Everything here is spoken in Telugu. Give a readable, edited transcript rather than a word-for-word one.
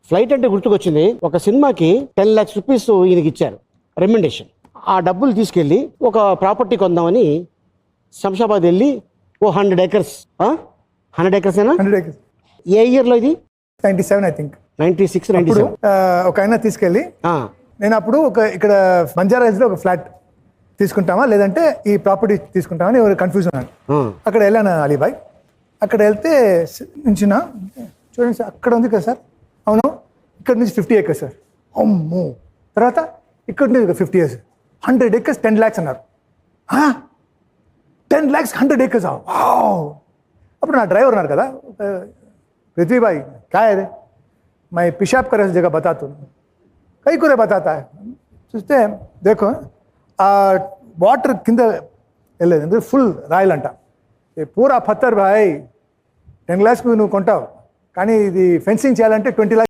ఫ్లైట్ అంటే గుర్తుకొచ్చింది. ఒక సినిమాకి 10 lakhs రూపీస్ ఈయనకి ఇచ్చారు రెమ్యునరేషన్. ఆ డబ్బులు తీసుకెళ్ళి ఒక ప్రాపర్టీ కొందామని శంషాబాద్ వెళ్ళి 100 acres 100 acres ఏనా? 100 acres. ఏ ఇయర్లో ఇది? 97 ఐ థింక్. 96, అప్పుడు 97. ఒక ఆయన తీసుకెళ్ళి నేను అప్పుడు ఇక్కడ బంజారా హిల్స్లో ఒక ఫ్లాట్ తీసుకుంటామా లేదంటే ఈ ప్రాపర్టీ తీసుకుంటామని కన్ఫ్యూజన్ ఉన్నాను. అక్కడ వెళ్ళాను అలీబాయ్. అక్కడ వెళ్తే నుంచిన చూడండి సార్ అక్కడ ఉంది కదా సార్. అవును, ఇక్కడ నుంచి 50 acres సార్. అమ్మో. తర్వాత ఇక్కడ నుంచి 50 years 100 acres 10 lakhs అన్నారు. 10 lakhs 100 acres. అప్పుడు నా డ్రైవర్ ఉన్నారు కదా, पृथ्वी भाई क्या है रे, मैं पेशाब करे जगह बताता हूँ. कई को बताता है. చూస్తే देखो వాటర్ కింద వెళ్ళలేదు, ఎందుకంటే ఫుల్ రాయల్ అంట. పూరా పత్తర్ భాయ్ 10 lakhs నువ్వు కొంటావు, కానీ ఇది ఫెన్సింగ్ చేయాలంటే 20 lakhs